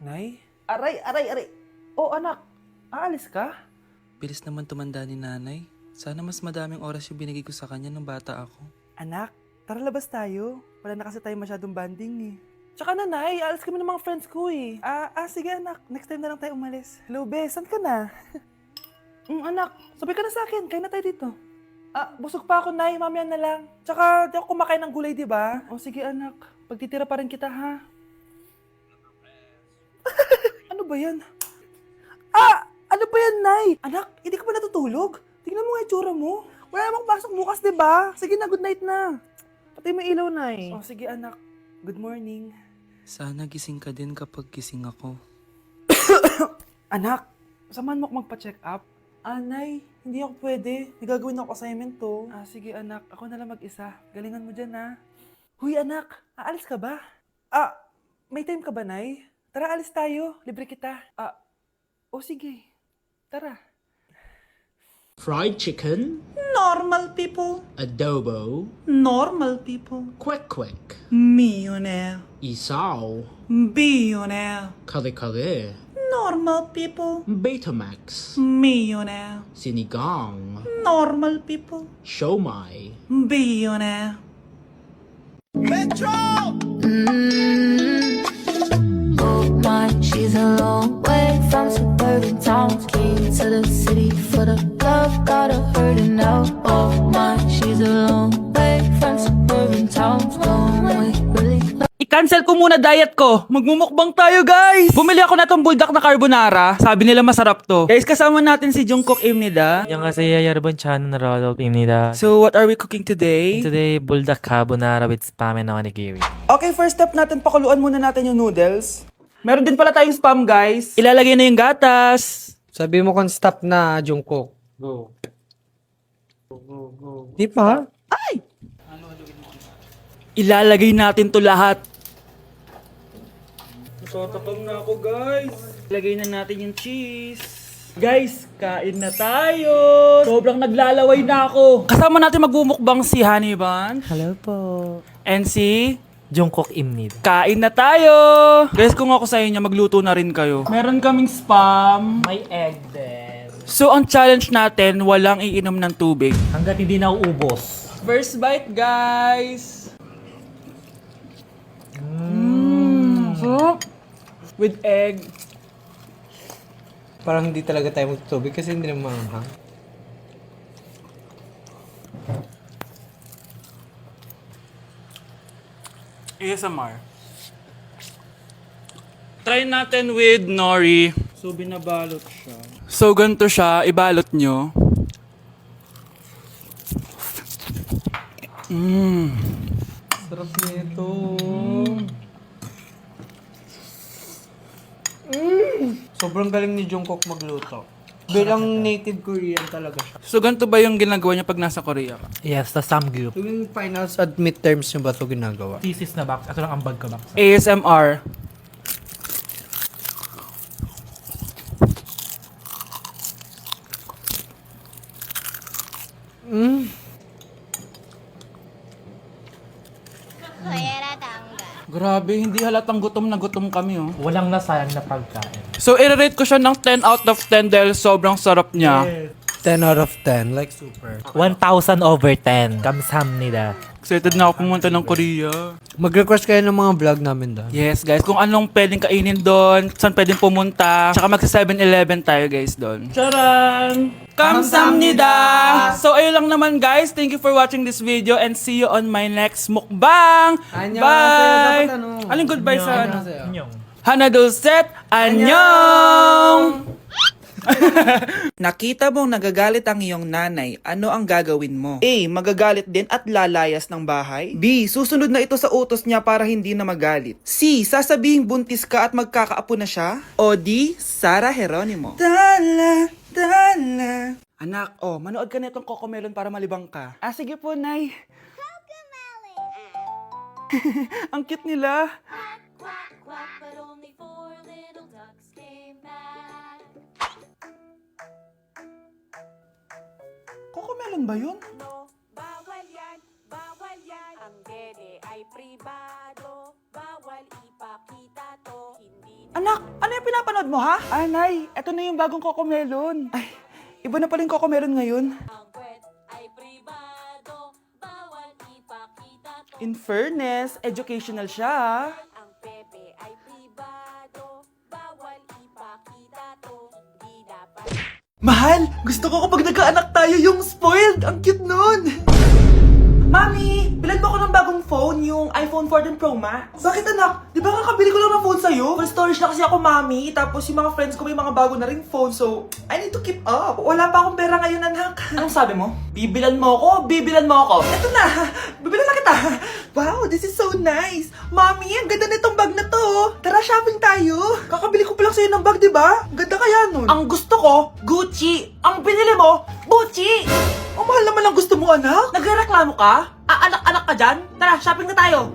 Nay? Aray! Oh, anak, aalis ka? Bilis naman tumanda ni nanay. Sana mas madaming oras yung binigay ko sa kanya nung bata ako. Anak, tara labas tayo. Wala na kasi tayo masyadong banding eh. Tsaka na, Nay, aalis kami ng mga friends ko eh. Sige anak, next time na lang tayo umalis. Hello, Be, saan ka na? Anak, sabay ka na sa akin, kain na tayo dito. Busog pa ako, Nay, mamaya na lang. Tsaka di ako kumakain ng gulay, di ba? O sige anak, pagtitira pa rin kita ha. Ano ba yan? Ano ba yan, Nay? Anak, hindi ka pa natutulog? Tingnan mo nga itsura mo. Wala namang pasok bukas, di ba? Sige na, good night na. Patay mo ilaw, Nay. O sige anak, good morning. Sana gising ka din kapag gising ako. Anak, samahan mo ako magpa-check up. Nay, hindi ako pwede. Nagagawin ako assignment to. Sige anak, ako na lang mag-isa. Galingan mo dyan ha. Huy anak, aalis ka ba? May time ka ba, Nay? Tara, alis tayo. Libre kita. Sige. Tara. Fried chicken, Normal people, adobo, normal people, kwek, millionaire, isaw, billionaire, kare, normal people, Betamax, millionaire, sinigang, normal people, siomai, billionaire. Oh my, she's a long way from suburban towns. Key to the city for the love, got her hurting now. Oh my, she's a long way from suburban towns. Long way, really. I-cancel ko muna diet ko. Magmumukbang tayo, guys! Bumili ako na tong buldak na carbonara. Sabi nila masarap to. Guys, kasama natin si Jungkook Imnida. 안녕하세요 여러분, 저는 러럽입니다. So, what are we cooking today? Today, buldak carbonara with spam and onigiri. Okay, first step natin, pakuluan muna natin yung noodles. Meron din pala tayong spam, guys. Ilalagay na yung gatas. Sabi mo kung stop na, Jungkook. Go. Di pa? Ilalagay natin to lahat. Natatakam na ako, guys. Ilagay na natin yung cheese. Guys, kain na tayo. Sobrang naglalaway na ako. Kasama natin magmumukbang si Haniban. Hello po. And si... Jungkook입니다. Kain na tayo! Guys, kung ako sa inyo, magluto na rin kayo. Meron kaming spam. May egg din. So, ang challenge natin, walang iinom ng tubig. Hanggat hindi na uubos. First bite, guys! Sarap! With egg. Parang hindi talaga tayo magtutubig kasi hindi naman maanghang. ASMR. Try natin with nori. So, binabalot siya. So, ganito siya. Ibalot nyo. Sarap nito. Sobrang galing ni Jungkook magluto. Bilang native Korean talaga siya. So, ganito ba yung ginagawa niya pag nasa Korea ka? Yes, the samgyup. Tuwing finals at midterms nyo ba ito ginagawa? Thesis na box. Ito lang ang bag ko box. ASMR. Grabe, hindi halatang gutom na gutom kami, oh. Walang nasayang na pagkain. So, i-rate ko siya ng 10 out of 10 dahil sobrang sarap niya. 10 out of 10, like super. 1,000 over 10. 감사합니다. Excited na ako pumunta ng Korea. Mag-request kayo ng mga vlog namin doon. Yes, guys. Kung anong pwedeng kainin doon, saan pwedeng pumunta. Tsaka magsa 7-Eleven tayo, guys, doon. Charan! Kamsamnida! So, ayun lang naman, guys. Thank you for watching this video and see you on my next mukbang! Annyeong Bye! dapat ano? Aling goodbye sa ano? 안녕. Hana Dulcet! Annyeong! Nakita mong nagagalit ang iyong nanay, ano ang gagawin mo? A. Magagalit din at lalayas ng bahay. B. Susunod na ito sa utos niya para hindi na magalit. C. Sasabihing buntis ka at magkakaapo na siya. O D. Sara Geronimo. Dala. Anak, manood ka na itong Cocomelon para malibang ka. Sige po, Nay. Ang cute nila. Quack, quack, but only 4 little ducks came back. Cocomelon ba yun? No, bawal yan, bawal yan. Ang dede ay pribado, bawal ipakita to. Hindi Anak, ano yung pinapanood mo, ha? Nay, eto na yung bagong Cocomelon. Ay, iba na pala yung Cocomelon ngayon. Ang kwet ay pribado, bawal ipakita to. In fairness, educational siya, ha? Ang pepe ay pribado, bawal ipakita to. Di dapat. Mahal, gusto ko kapag nagkaanak tayo yung spoiled. Ang cute nun. Mami, bilan mo ako ng bagong phone, yung iPhone 14 Pro Max. Bakit anak? Di ba kakabili ko lang ng phone sa'yo? Full storage na kasi ako, mami. Tapos yung mga friends ko may mga bago na ring phone, so I need to keep up. Wala pa akong pera ngayon, anak. Anong sabi mo? Bibilan mo ako? Bibilan mo ako? Eto na, bibilan na kita. Wow, this is so nice. Mami, ang ganda nitong bag na to. Tara, shopping tayo. Kakabili ko pa lang sa'yo ng bag, di ba? Ang ganda kaya nun. Ang gusto ko, Gucci. Ang binili mo, Gucci. Ang mahal naman ang gusto mo, anak. Nagreklamo ka? Anak-anak ka dyan? Tara, shopping na tayo.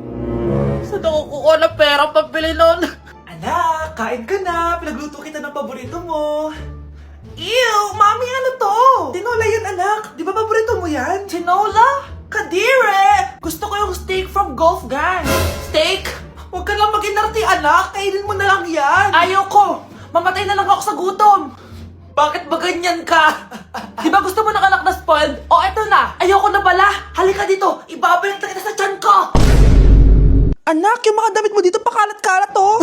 Saan ako kukuha ng pera pambili nun? Anak, kain ka na. Pinagluto kita ng paborito mo. Ew, mami, ano to? Tinola yan, anak. Di ba paborito mo yan? Tinola? Kadire! Gusto ko yung steak from Golf Gang. Steak? Huwag ka lang mag-inarti, anak. Kainin mo na lang yan. Ayoko. Mamatay na lang ako sa gutom. Bakit ba ganyan ka? Di ba gusto mo ng anak na spoiled? O eto na, ayoko na pala. Halika dito, ibabalint kita sa tiyan ko. Anak, yung mga damit mo dito pakalat-kalat oh.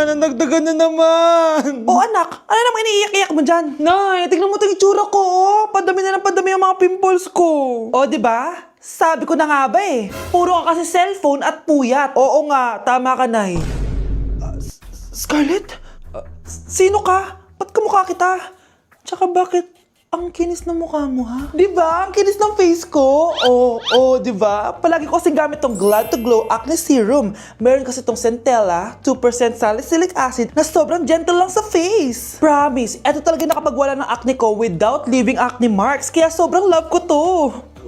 Nanagdagan na naman. O anak, ano namang iniiyak-iyak mo dyan? Nay, tignan mo itong itsura ko oh. Padami na ng padami yung mga pimples ko. O di ba? Sabi ko na nga ba eh. Puro ka kasi cellphone at puyat. Oo nga, tama ka, Nay. Scarlett? Sino ka? Ba't kamukha kita? Tsaka bakit ang kinis ng mukha mo, ha? Di ba? Ang kinis ng face ko. Oo, di ba? Palagi ko kasing gamit tong Glad to Glow Acne Serum. Meron kasi tong Centella, 2% salicylic acid na sobrang gentle lang sa face. Promise, eto talaga nakapagwala ng acne ko without leaving acne marks. Kaya sobrang love ko to.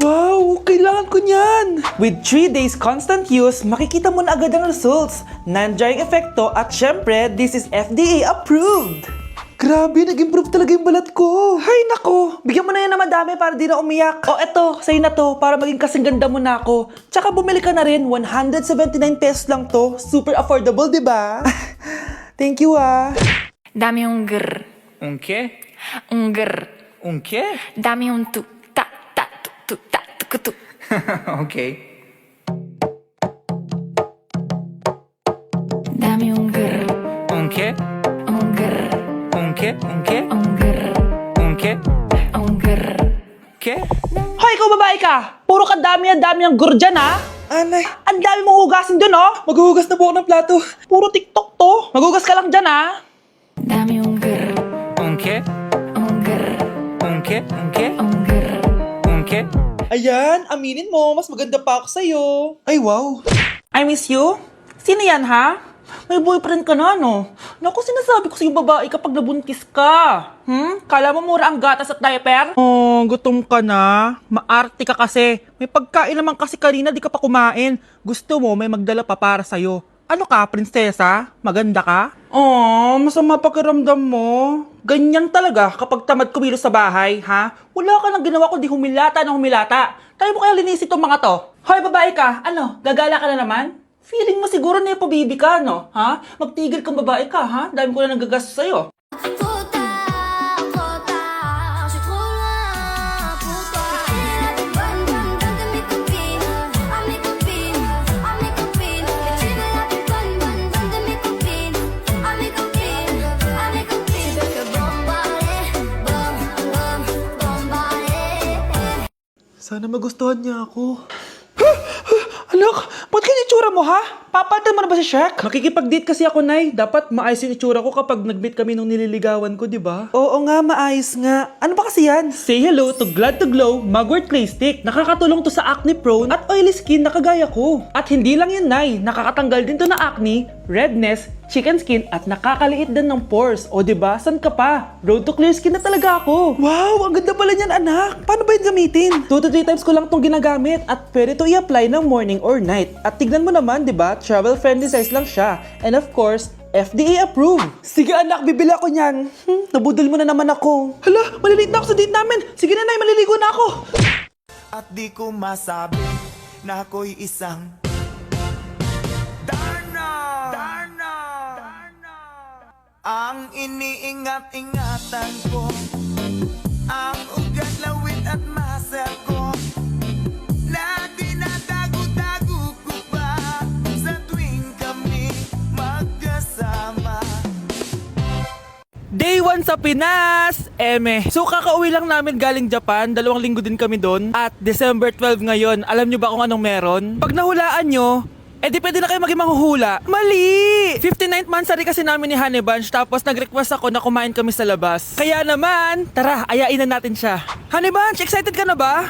Wow, kailangan ko niyan! With 3 days constant use, makikita mo na agad ang results. Non-drying epekto at syempre, this is FDA approved. Grabe, nag-improve talaga yung balat ko. Hay nako, bigyan mo na yan na madami para di na umiyak. O eto, sa'yo na to, para maging kasing ganda mo na ako. Tsaka bumili ka na rin, 179 pesos lang to. Super affordable, di ba? Thank you ah. Dame un grr, Un qué? un grr. Un qué? Dame un tu, ta, tu, ta, tu. Okay. Dame un grr, Un qué? un grr, Un qué? Un qué? un grr, Un qué? un grr. Ke? Hoy, ikaw babae ka! Puro ka dami ang gur dyan, ha? Anay. Ang dami mong hugasin dun, oh! Maghuhugas na po ako ng plato. Puro TikTok to. Maghugas ka lang dyan, ha? Dame un grr, Un qué? un grr, Un qué? Un qué? un grr. Un qué? Ayan, aminin mo. Mas maganda pa ako sa'yo. Ay, wow. I miss you? Sino yan, ha? May boyfriend ka na, no? Naku, sinasabi ko sa'yo babae kapag nabuntis ka. Kala mo mura ang gatas at diaper? Oh, gutom ka na. Maarte ka kasi. May pagkain naman kasi kanina, di ka pa kumain. Gusto mo, may magdala pa para sa'yo. Ano ka, prinsesa? Maganda ka? Oh, masama pakiramdam mo. Ganyan talaga kapag tamad kumilos sa bahay, ha? Wala ka nang ginawa kundi humilata ng humilata. Tayo mo kaya linisin itong mga to. Hoy, babae ka. Ano, gagala ka na naman? Feeling mo siguro na yung pabibi ka, no? Ha? Magtigil kang babae ka, ha? Dami ko na nagagastos sa'yo. Puta, puta, si puta, puta. Ban, ban, ban, de mi copina, a mi copina, a mi copina. Chive la ban, ban, ban, de mi copina, a mi copina, a mi copina. Que bombare, bom, bom, bombare. Sana magustuhan niya ako. Anak, ba't kaya itsura mo, ha? Papalitan mo na ba si Shrek? Makikipag-date kasi ako, Nay. Dapat maayos yung itsura ko kapag nag-meet kami nung nililigawan ko, di ba? Oo nga, maayos nga. Ano ba kasi yan? Say hello to Glad to Glow Mugwort Clay Stick. Nakakatulong to sa acne-prone at oily skin na kagaya ko. At hindi lang yun, Nay. Nakakatanggal din to ng acne, redness, chicken skin at nakakaliit din ng pores. O di ba? San ka pa? Road to clear skin na talaga ako. Wow, ang ganda pala niyan, anak. Paano ba yun gamitin? 2 to 3 times ko lang tong ginagamit at pwede to i-apply ng morning or night. At tignan mo naman, di ba? Travel friendly size lang siya. And of course, FDA approved. Sige anak, bibili ako niyan. Nabudol mo na naman ako. Hala, malilate na ako sa date namin. Sige na, Nay, maliligo na ako. At di ko masabi na ako'y isang Darna! Darna! Darna! Ang iniingat-ingatan ko, ang ugat, lawit at muscle ko, na dinadago-dago ko pa sa tuwing kami magkasama. Day 1 sa Pinas! Eme. So kakauwi lang namin galing Japan, 2 linggo din kami doon. At December 12 ngayon, alam nyo ba kung anong meron? Pag nahulaan nyo, di pwede na kayo maging manghuhula. Mali! 59th monthsary kasi namin ni Honey Bunch, tapos nag-request ako na kumain kami sa labas. Kaya naman, tara, ayain na natin siya. Honey Bunch, excited ka na ba?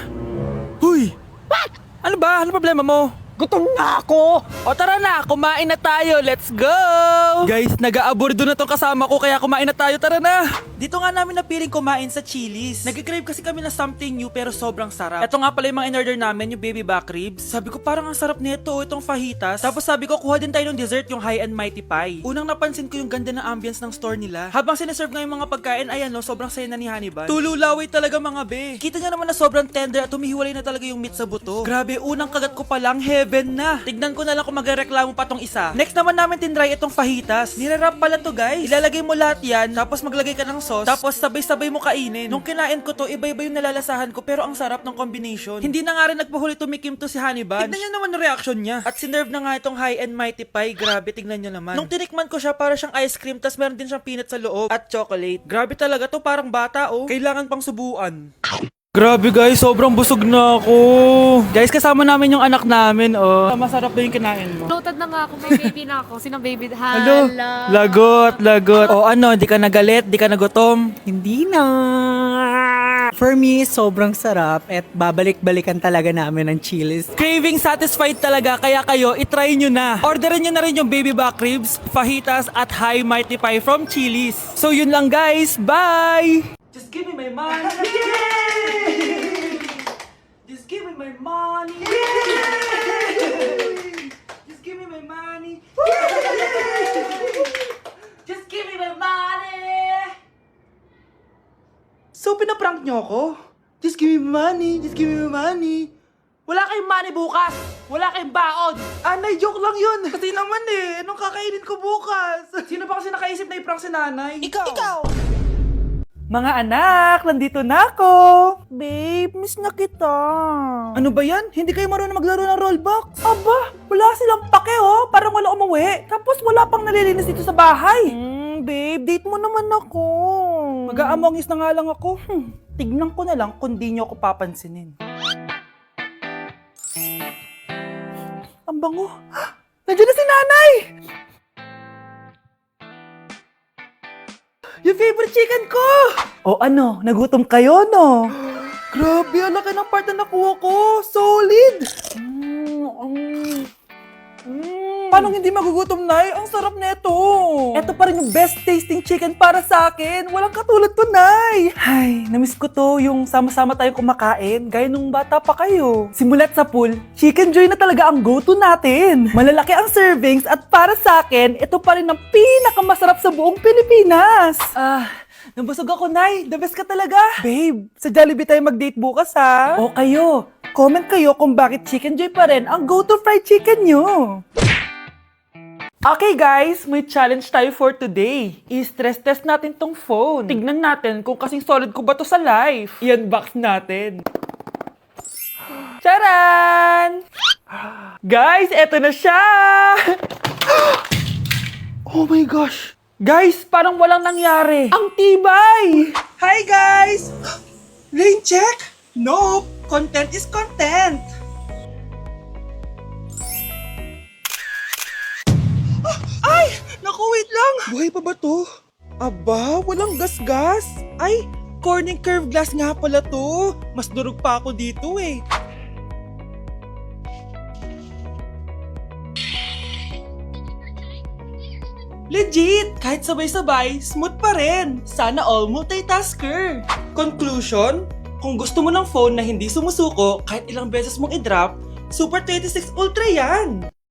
Huy! What? Ano ba? Ano problema mo? Gutom na ako! O tara na, kumain na tayo. Let's go! Guys, nag-aabordo na tong kasama ko kaya kumain na tayo. Tara na! Dito nga namin napiling kumain sa Chili's. Nag-crave kasi kami na something new pero sobrang sarap. Ito nga pala yung mga in-order namin, yung baby back ribs. Sabi ko parang ang sarap nito, itong fajitas. Tapos sabi ko kuha din tayo ng dessert, yung high and mighty pie. Unang napansin ko yung ganda ng ambience ng store nila. Habang sineserve nga yung mga pagkain, ayan no, sobrang saya na ni Honey Bun. Tululaway talaga mga be. Kita niya naman na sobrang tender at humihiwalay na talaga yung meat sa buto. Grabe, unang kagat ko pa lang, heaven na. Tignan ko na lang kung magreklamo pa tong isa. Next naman namin tinry itong fajitas. Nirarap pala to guys. Ilalagay mo lahat yan, tapos maglagay ka ng sauce, tapos sabay-sabay mo kainin. Nung kinain ko to, iba-iba yung nalalasahan ko pero ang sarap ng combination. Hindi na nga rin nagpahuli tumikim to si Honey Bun. Tignan niyo naman yung reaction niya. At sinerve na nga itong high and mighty pie. Grabe, tignan niyo naman. Nung tinikman ko siya, para siyang ice cream, tas meron din siyang peanut sa loob at chocolate. Grabe talaga to, parang bata oh. Kailangan pang subuan. Grabe guys, sobrang busog na ako. Guys, kasama namin yung anak namin, oh. Masarap ba yung kinain mo? Loaded na nga ako, may baby na ako. Sino baby? Hello? Lagot. O ano, di ka nagalit, di ka nagutom? Hindi na. For me, sobrang sarap at babalik-balikan talaga namin ng Chili's. Craving satisfied talaga, kaya kayo, itry nyo na. Orderin nyo na rin yung baby back ribs, fajitas at high mighty pie from Chili's. So yun lang guys, bye! Just give me my money. Yay! Just give me my money. Yay! Just give me my money. Just give me my money. So pinaprank nyo ako? Just give me my money. Just give me my money. Wala kayong money bukas! Wala kayong baon! Anay, joke lang yun! Kasi naman anong kakainin ko bukas? Sino ba kasi nakaisip na i-prank si nanay? Ikaw! Mga anak, nandito na ako! Babe, miss na kita. Ano ba yan? Hindi kayo marunong maglaro ng rollbox? Aba, wala silang pake oh. Parang wala umuwi. Tapos wala pang nalilinis dito sa bahay. Babe, date mo naman ako. Mag-aamongis na nga lang ako. Tignan ko na lang kung di nyo ako papansinin. Ang bango. Nandiyan na si nanay! Yung favorite chicken ko! O ano, nagutom kayo, no? Grabe, ang laki ng part na nakuha ko. Solid! Paano hindi magugutom, Nay? Ang sarap nito. Ito pa rin yung best tasting chicken para sa akin. Walang katulad to, Nay. Ay, namiss ko to yung sama-sama tayong kumakain, gaya nung bata pa kayo. Simulat sa pool, Chicken Joy na talaga ang go-to natin. Malalaki ang servings at para sa akin, ito pa rin ang pinakamasarap sa buong Pilipinas. Nabusog ako, Nay. The best ka talaga. Babe, sa Jollibee tayo mag-date bukas, ha? O kayo, comment kayo kung bakit Chicken Joy pa rin ang go-to fried chicken nyo. Okay guys, may challenge tayo for today. I-stress test natin tong phone. Tignan natin kung kasing solid ko ba to sa life. I-unbox natin. Charan! Guys, eto na siya! Oh my gosh! Guys, parang walang nangyari. Ang tibay! Hi guys! Rain check? Nope! Content is content! Ay! Naku, wait lang! Buhay pa ba to? Aba, walang gas-gas. Ay, corning curved glass nga pala to. Mas durog pa ako dito eh. Legit! Kahit sabay-sabay, smooth pa rin. Sana all multitasker. Conclusion? Kung gusto mo ng phone na hindi sumusuko kahit ilang beses mong i-drop, Super 26 Ultra yan!